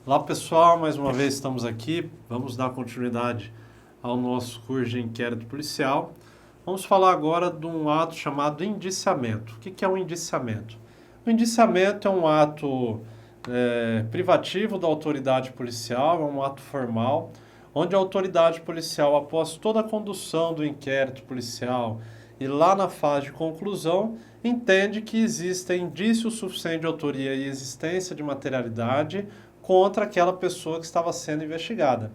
Olá pessoal, mais uma vez estamos aqui. Vamos dar continuidade ao nosso curso de inquérito policial. Vamos falar agora de um ato chamado indiciamento. O que é um indiciamento? O indiciamento é um ato privativo da autoridade policial, é um ato formal, onde a autoridade policial, após toda a condução do inquérito policial e lá na fase de conclusão, entende que existem indícios suficientes de autoria e existência de materialidade contra aquela pessoa que estava sendo investigada.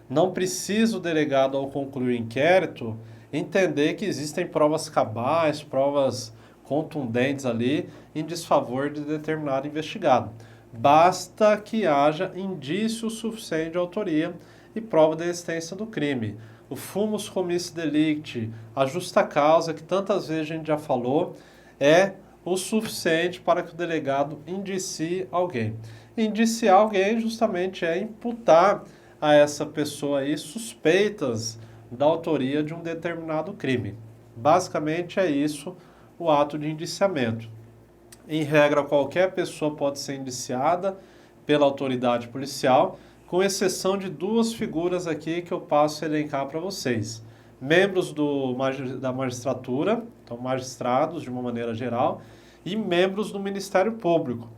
Não precisa o delegado, ao concluir o inquérito, entender que existem provas cabais, provas contundentes ali em desfavor de determinado investigado. Basta que haja indício suficiente de autoria e prova da existência do crime. O fumus commissi delicti, a justa causa, que tantas vezes a gente já falou, é o suficiente para que o delegado indicie alguém. Indiciar alguém justamente é imputar a essa pessoa aí suspeitas da autoria de um determinado crime. Basicamente é isso o ato de indiciamento. Em regra, qualquer pessoa pode ser indiciada pela autoridade policial, com exceção de duas figuras aqui que eu passo a elencar para vocês. Membros da magistratura, então magistrados de uma maneira geral, e membros do Ministério Público,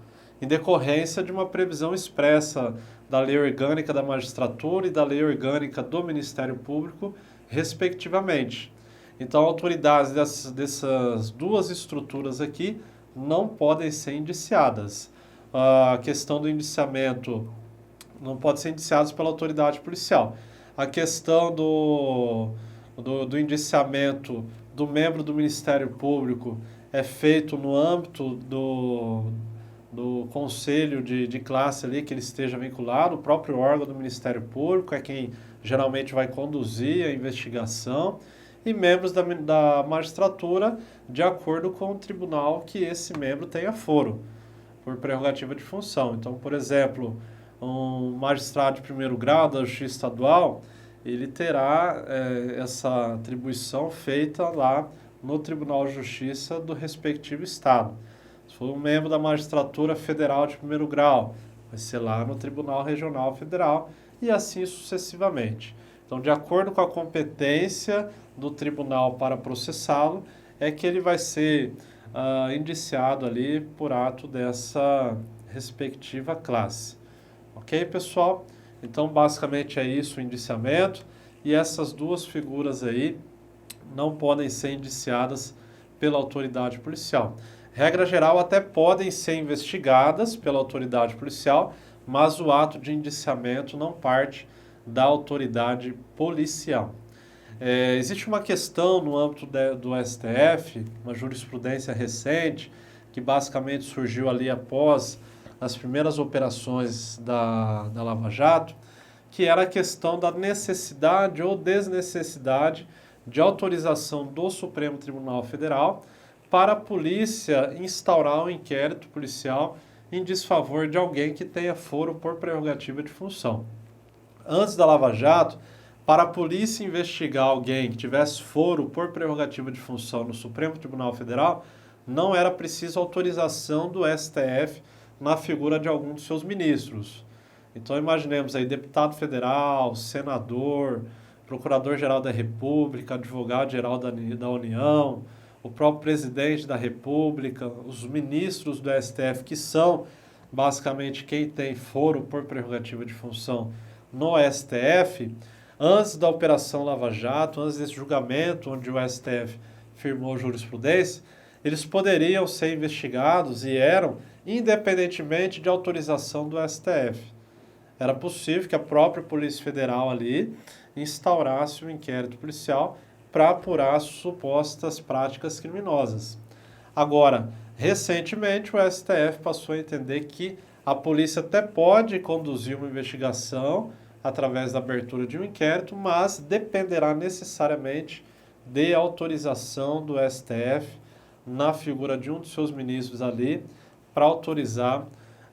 em decorrência de uma previsão expressa da Lei Orgânica da Magistratura e da Lei Orgânica do Ministério Público, respectivamente. Então, autoridades dessas duas estruturas aqui não podem ser indiciadas. A questão do indiciamento não pode ser indiciados pela autoridade policial. A questão do indiciamento do membro do Ministério Público é feito no âmbito do conselho de classe ali, que ele esteja vinculado, o próprio órgão do Ministério Público é quem geralmente vai conduzir a investigação, e membros da magistratura, de acordo com o tribunal que esse membro tenha foro, por prerrogativa de função. Então, por exemplo, um magistrado de primeiro grau da Justiça Estadual, ele terá essa atribuição feita lá no Tribunal de Justiça do respectivo estado. Se for um membro da magistratura federal de primeiro grau, vai ser lá no Tribunal Regional Federal e assim sucessivamente. Então, de acordo com a competência do tribunal para processá-lo, é que ele vai ser indiciado ali por ato dessa respectiva classe. Ok, pessoal? Então, basicamente é isso o indiciamento, e essas duas figuras aí não podem ser indiciadas pela autoridade policial. Regra geral, até podem ser investigadas pela autoridade policial, mas o ato de indiciamento não parte da autoridade policial. Existe uma questão no âmbito do STF, uma jurisprudência recente, que basicamente surgiu ali após as primeiras operações da Lava Jato, que era a questão da necessidade ou desnecessidade de autorização do Supremo Tribunal Federal para a polícia instaurar um inquérito policial em desfavor de alguém que tenha foro por prerrogativa de função. Antes da Lava Jato, para a polícia investigar alguém que tivesse foro por prerrogativa de função no Supremo Tribunal Federal, não era preciso autorização do STF na figura de algum dos seus ministros. Então imaginemos aí deputado federal, senador, procurador-geral da República, advogado-geral da União, o próprio presidente da República, os ministros do STF, que são basicamente quem tem foro por prerrogativa de função no STF, antes da Operação Lava Jato, antes desse julgamento onde o STF firmou jurisprudência, eles poderiam ser investigados e eram independentemente de autorização do STF. Era possível que a própria Polícia Federal ali instaurasse um inquérito policial para apurar supostas práticas criminosas. Agora, recentemente o STF passou a entender que a polícia até pode conduzir uma investigação através da abertura de um inquérito, mas dependerá necessariamente de autorização do STF na figura de um dos seus ministros ali para autorizar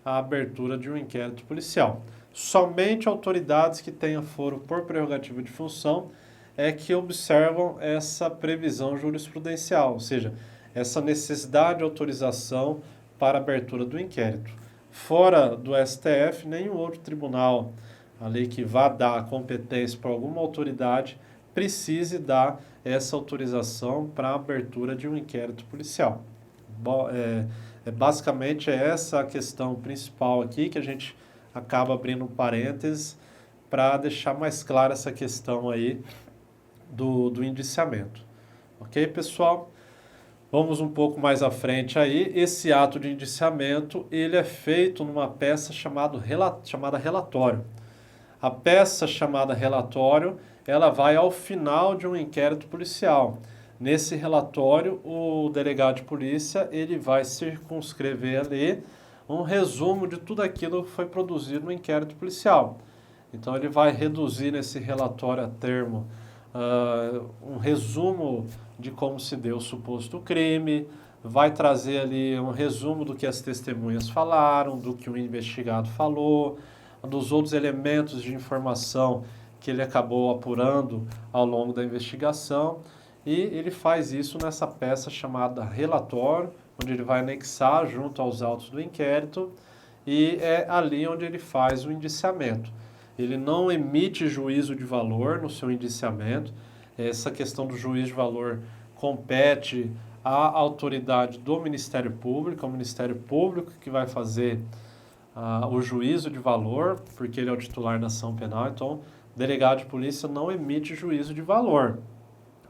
a abertura de um inquérito policial. Somente autoridades que tenham foro por prerrogativa de função é que observam essa previsão jurisprudencial, ou seja, essa necessidade de autorização para a abertura do inquérito. fora do STF, nenhum outro tribunal, a lei que vá dar competência para alguma autoridade, precise dar essa autorização para a abertura de um inquérito policial. Basicamente é essa a questão principal aqui, que a gente acaba abrindo um parênteses para deixar mais clara essa questão aí do indiciamento. Ok, pessoal? Vamos um pouco mais à frente aí. Esse ato de indiciamento, ele é feito numa peça chamada relatório. A peça chamada relatório, ela vai ao final de um inquérito policial. Nesse relatório, o delegado de polícia, ele vai circunscrever ali um resumo de tudo aquilo que foi produzido no inquérito policial. Então, ele vai reduzir nesse relatório a termo um resumo de como se deu o suposto crime, vai trazer ali um resumo do que as testemunhas falaram, do que o investigado falou, dos outros elementos de informação que ele acabou apurando ao longo da investigação, e ele faz isso nessa peça chamada relatório, onde ele vai anexar junto aos autos do inquérito, e é ali onde ele faz o indiciamento. Ele não emite juízo de valor no seu indiciamento. Essa questão do juízo de valor compete à autoridade do Ministério Público, é o Ministério Público que vai fazer o juízo de valor, porque ele é o titular da ação penal, então o delegado de polícia não emite juízo de valor.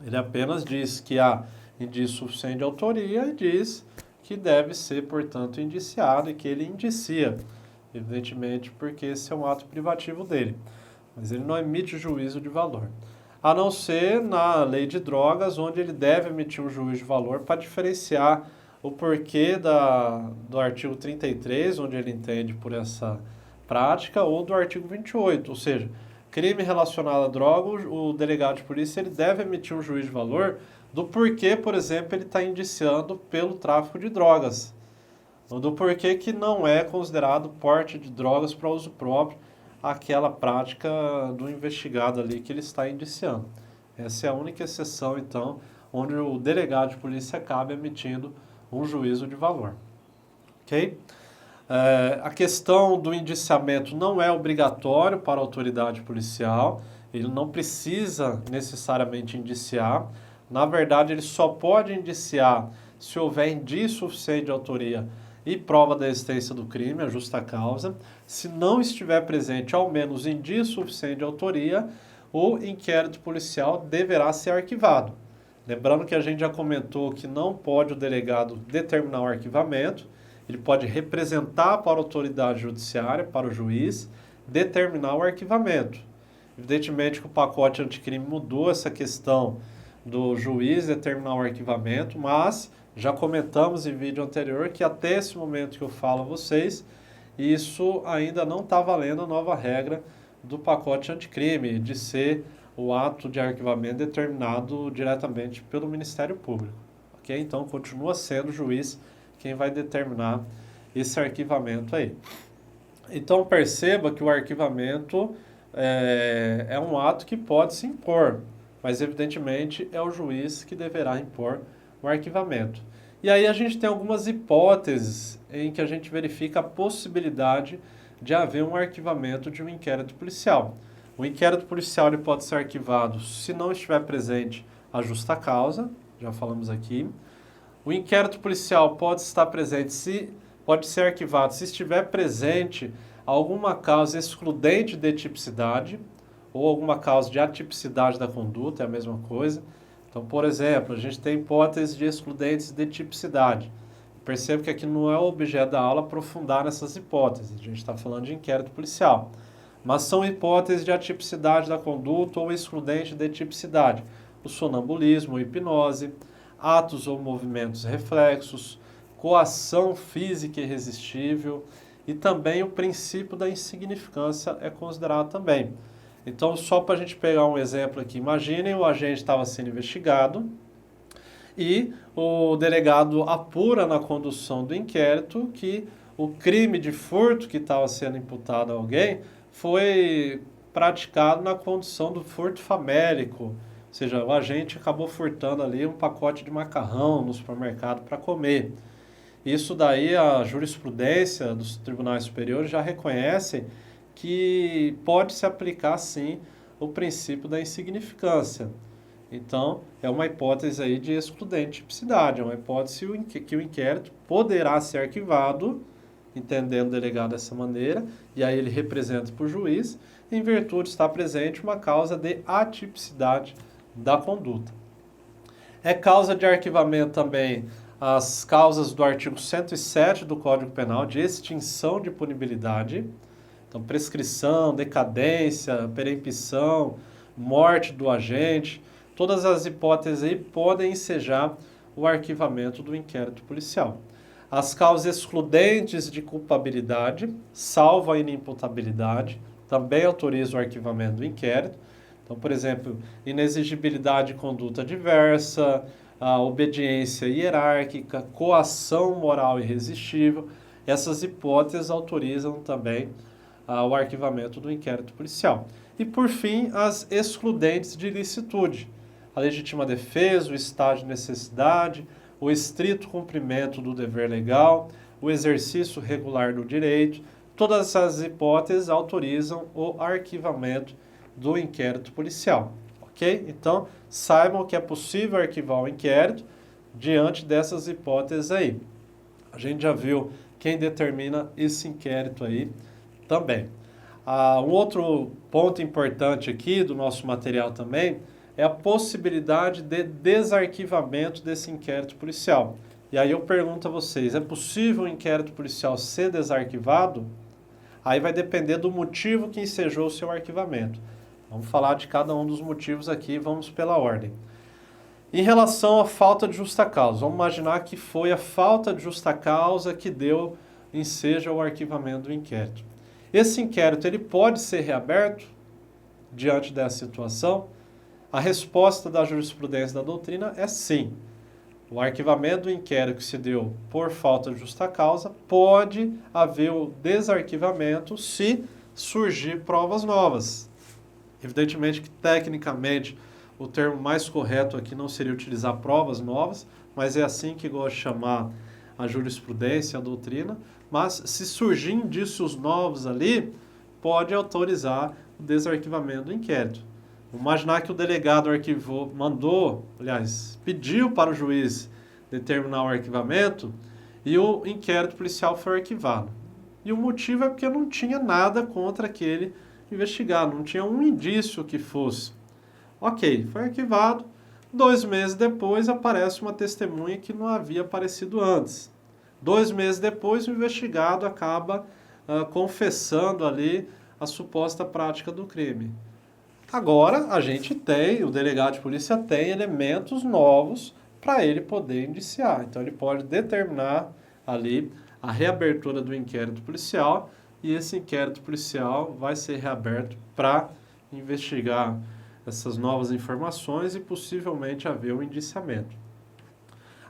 Ele apenas diz que há indício suficiente de autoria e diz que deve ser, portanto, indiciado e que ele indicia. Evidentemente, porque esse é um ato privativo dele. Mas ele não emite juízo de valor. A não ser na lei de drogas, onde ele deve emitir um juízo de valor para diferenciar o porquê do artigo 33, onde ele entende por essa prática, ou do artigo 28. Ou seja, crime relacionado à droga, o delegado de polícia ele deve emitir um juízo de valor do porquê, por exemplo, ele está indiciando pelo tráfico de drogas. Do porquê que não é considerado porte de drogas para uso próprio aquela prática do investigado ali que ele está indiciando. Essa é a única exceção, então, onde o delegado de polícia acaba emitindo um juízo de valor. Ok? A questão do indiciamento não é obrigatório para a autoridade policial, ele não precisa necessariamente indiciar. Na verdade, ele só pode indiciar se houver indício suficiente de autoria e prova da existência do crime, a justa causa. Se não estiver presente ao menos indício suficiente de autoria, o inquérito policial deverá ser arquivado. Lembrando que a gente já comentou que não pode o delegado determinar o arquivamento, ele pode representar para a autoridade judiciária, para o juiz, determinar o arquivamento. Evidentemente que o pacote anticrime mudou essa questão do juiz determinar o arquivamento, mas já comentamos em vídeo anterior que até esse momento que eu falo a vocês, isso ainda não está valendo a nova regra do pacote anticrime, de ser o ato de arquivamento determinado diretamente pelo Ministério Público. Okay? Então, continua sendo o juiz quem vai determinar esse arquivamento aí. Então, perceba que o arquivamento é um ato que pode se impor, mas, evidentemente, é o juiz que deverá impor o arquivamento. E aí a gente tem algumas hipóteses em que a gente verifica a possibilidade de haver um arquivamento de um inquérito policial. O inquérito policial ele pode ser arquivado se não estiver presente a justa causa, já falamos aqui. O inquérito policial pode estar presente, pode ser arquivado se estiver presente alguma causa excludente de tipicidade ou alguma causa de atipicidade da conduta, é a mesma coisa. Então, por exemplo, a gente tem hipóteses de excludentes de tipicidade. Percebo que aqui não é o objeto da aula aprofundar nessas hipóteses, a gente está falando de inquérito policial. Mas são hipóteses de atipicidade da conduta ou excludente de tipicidade. O sonambulismo, a hipnose, atos ou movimentos reflexos, coação física irresistível e também o princípio da insignificância é considerado também. Então, só para a gente pegar um exemplo aqui, imaginem o agente estava sendo investigado e o delegado apura na condução do inquérito que o crime de furto que estava sendo imputado a alguém foi praticado na condução do furto famélico, ou seja, o agente acabou furtando ali um pacote de macarrão no supermercado para comer. Isso daí a jurisprudência dos tribunais superiores já reconhece que pode se aplicar sim o princípio da insignificância. Então, é uma hipótese aí de excludente tipicidade, é uma hipótese que o inquérito poderá ser arquivado, entendendo o delegado dessa maneira, e aí ele representa para o juiz, em virtude de estar presente uma causa de atipicidade da conduta. É causa de arquivamento também as causas do artigo 107 do Código Penal de extinção de punibilidade. Então, prescrição, decadência, perempção, morte do agente, todas as hipóteses aí podem ensejar o arquivamento do inquérito policial. As causas excludentes de culpabilidade, salvo a inimputabilidade, também autorizam o arquivamento do inquérito. Então, por exemplo, inexigibilidade de conduta diversa, a obediência hierárquica, coação moral irresistível, essas hipóteses autorizam também o arquivamento do inquérito policial. E, por fim, as excludentes de ilicitude, a legítima defesa, o estado de necessidade, o estrito cumprimento do dever legal, o exercício regular do direito, todas essas hipóteses autorizam o arquivamento do inquérito policial, ok? Então, saibam que é possível arquivar o inquérito diante dessas hipóteses aí. A gente já viu quem determina esse inquérito aí também. Um outro ponto importante aqui do nosso material também é a possibilidade de desarquivamento desse inquérito policial. E aí eu pergunto a vocês, é possível o inquérito policial ser desarquivado? Aí vai depender do motivo que ensejou o seu arquivamento. Vamos falar de cada um dos motivos aqui, vamos pela ordem. Em relação à falta de justa causa, vamos imaginar que foi a falta de justa causa que deu ensejo ao arquivamento do inquérito. Esse inquérito ele pode ser reaberto diante dessa situação? A resposta da jurisprudência da doutrina é sim. O arquivamento do inquérito que se deu por falta de justa causa pode haver o desarquivamento se surgir provas novas. Evidentemente que, tecnicamente, o termo mais correto aqui não seria utilizar provas novas, mas é assim que gosta de chamar a jurisprudência, a doutrina. Mas, se surgir indícios novos ali, pode autorizar o desarquivamento do inquérito. Vamos imaginar que o delegado arquivou, pediu para o juiz determinar o arquivamento e o inquérito policial foi arquivado. E o motivo é porque não tinha nada contra aquele investigado, não tinha um indício que fosse. Ok, foi arquivado. 2 meses depois aparece uma testemunha que não havia aparecido antes. 2 meses depois o investigado acaba confessando ali a suposta prática do crime. Agora a gente tem, o delegado de polícia tem elementos novos para ele poder indiciar. Então ele pode determinar ali a reabertura do inquérito policial e esse inquérito policial vai ser reaberto para investigar essas novas informações e possivelmente haver um indiciamento.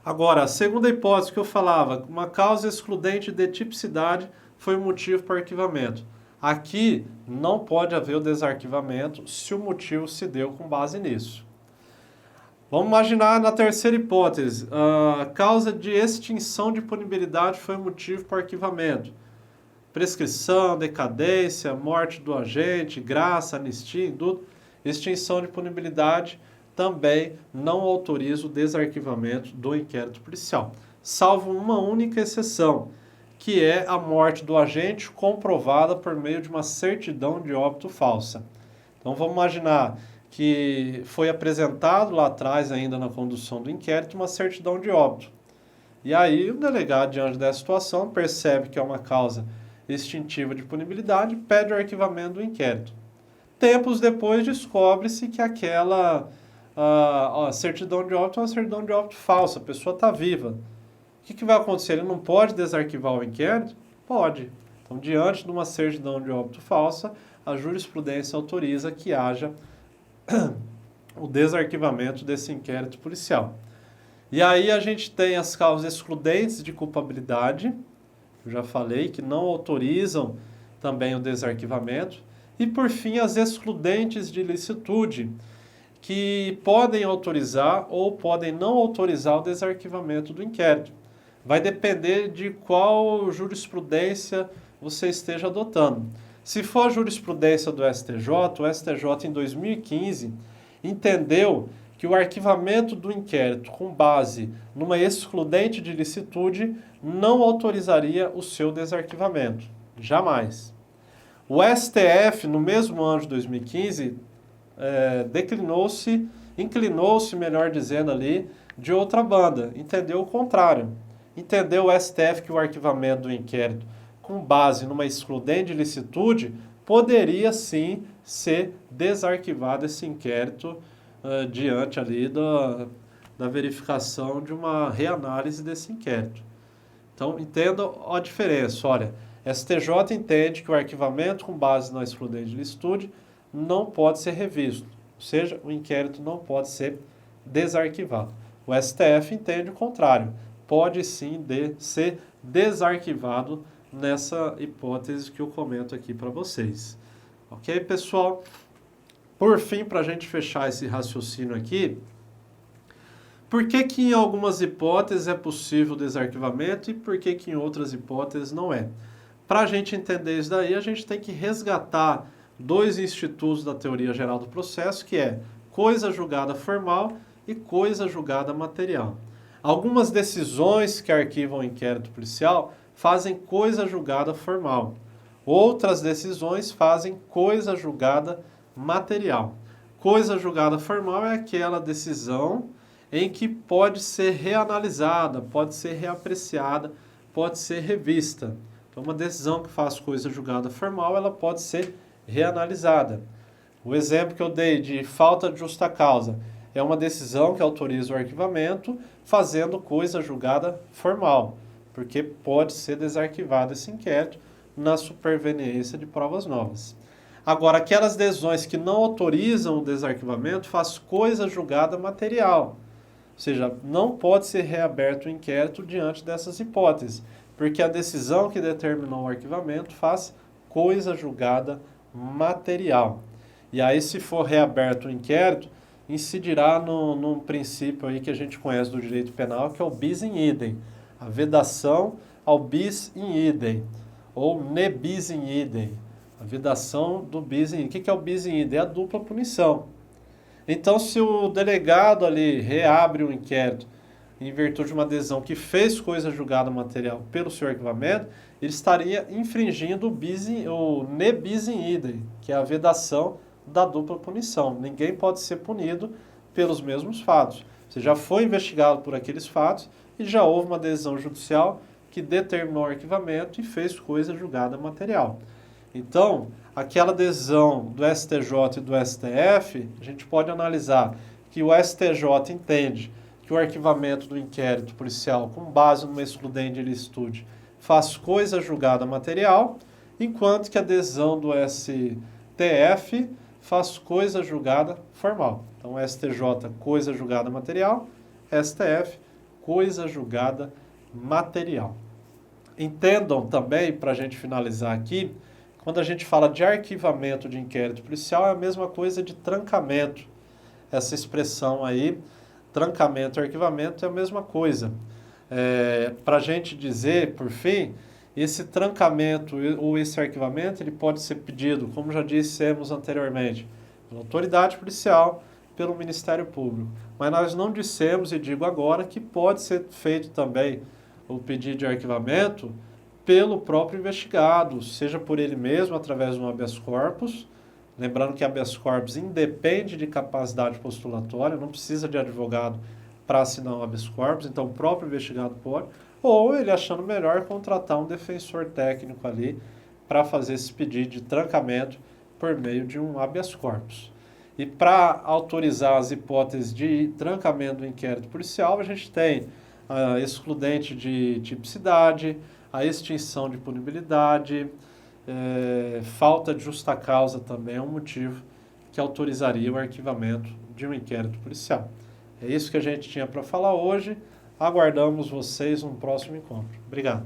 Agora, a segunda hipótese que eu falava, uma causa excludente de tipicidade foi o motivo para o arquivamento. Aqui não pode haver o desarquivamento se o motivo se deu com base nisso. Vamos imaginar na terceira hipótese, a causa de extinção de punibilidade foi o motivo para o arquivamento. Prescrição, decadência, morte do agente, graça, anistia, indulto, extinção de punibilidade também não autoriza o desarquivamento do inquérito policial, salvo uma única exceção, que é a morte do agente comprovada por meio de uma certidão de óbito falsa. Então vamos imaginar que foi apresentado lá atrás, ainda na condução do inquérito, uma certidão de óbito. E aí o delegado, diante dessa situação, percebe que é uma causa extintiva de punibilidade, pede o arquivamento do inquérito. Tempos depois descobre-se que aquela certidão de óbito é uma certidão de óbito falsa, a pessoa está viva. O que vai acontecer? Ele não pode desarquivar o inquérito? Pode. Então, diante de uma certidão de óbito falsa, a jurisprudência autoriza que haja o desarquivamento desse inquérito policial. E aí a gente tem as causas excludentes de culpabilidade, eu já falei, que não autorizam também o desarquivamento. E, por fim, as excludentes de ilicitude, que podem autorizar ou podem não autorizar o desarquivamento do inquérito. vai depender de qual jurisprudência você esteja adotando. Se for a jurisprudência do STJ, o STJ em 2015 entendeu que o arquivamento do inquérito com base numa excludente de licitude não autorizaria o seu desarquivamento. Jamais. O STF, no mesmo ano de 2015, inclinou-se, melhor dizendo ali, de outra banda. Entendeu o contrário. Entendeu o STF que o arquivamento do inquérito com base numa excludente de licitude poderia sim ser desarquivado esse inquérito diante ali da verificação de uma reanálise desse inquérito. Então, entenda a diferença. Olha, STJ entende que o arquivamento com base na excludente de licitude não pode ser revisto, ou seja, o inquérito não pode ser desarquivado. O STF entende o contrário, pode sim ser desarquivado nessa hipótese que eu comento aqui para vocês. Ok, pessoal? Por fim, para a gente fechar esse raciocínio aqui, por que que em algumas hipóteses é possível o desarquivamento e por que que em outras hipóteses não é? Para a gente entender isso daí, a gente tem que resgatar dois institutos da teoria geral do processo, que é coisa julgada formal e coisa julgada material. Algumas decisões que arquivam o inquérito policial fazem coisa julgada formal. Outras decisões fazem coisa julgada material. Coisa julgada formal é aquela decisão em que pode ser reanalisada, pode ser reapreciada, pode ser revista. Então, uma decisão que faz coisa julgada formal, ela pode ser reanalisada. O exemplo que eu dei de falta de justa causa é uma decisão que autoriza o arquivamento fazendo coisa julgada formal, porque pode ser desarquivado esse inquérito na superveniência de provas novas. Agora, aquelas decisões que não autorizam o desarquivamento faz coisa julgada material, ou seja, não pode ser reaberto o inquérito diante dessas hipóteses, porque a decisão que determinou o arquivamento faz coisa julgada material. E aí, se for reaberto o inquérito, incidirá num princípio aí que a gente conhece do direito penal, que é o bis in idem, a vedação ao bis in idem, ou ne bis in idem, a vedação do bis in idem. O que é o bis in idem? É a dupla punição. Então, se o delegado ali reabre o inquérito em virtude de uma decisão que fez coisa julgada material pelo seu arquivamento, ele estaria infringindo o ne bis in idem, que é a vedação da dupla punição. Ninguém pode ser punido pelos mesmos fatos. Você já foi investigado por aqueles fatos e já houve uma decisão judicial que determinou o arquivamento e fez coisa julgada material. Então, aquela decisão do STJ e do STF, a gente pode analisar que o STJ entende que o arquivamento do inquérito policial com base numa excludente de licitude faz coisa julgada material, enquanto que a decisão do STF faz coisa julgada formal. Então, STJ, coisa julgada material, STF, coisa julgada material. Entendam também, para a gente finalizar aqui, quando a gente fala de arquivamento de inquérito policial, é a mesma coisa de trancamento. Essa expressão aí, trancamento e arquivamento, é a mesma coisa. Para a gente dizer, por fim, esse trancamento ou esse arquivamento, ele pode ser pedido, como já dissemos anteriormente, pela autoridade policial, pelo Ministério Público. Mas nós não dissemos, e digo agora, que pode ser feito também o pedido de arquivamento pelo próprio investigado, seja por ele mesmo, através de um habeas corpus. Lembrando que habeas corpus independe de capacidade postulatória, não precisa de advogado para assinar um habeas corpus, então o próprio investigado pode, ou ele achando melhor contratar um defensor técnico ali para fazer esse pedido de trancamento por meio de um habeas corpus. E para autorizar as hipóteses de trancamento do inquérito policial, a gente tem a excludente de tipicidade, a extinção de punibilidade, falta de justa causa também é um motivo que autorizaria o arquivamento de um inquérito policial. É isso que a gente tinha para falar hoje. Aguardamos vocês no próximo encontro. Obrigado.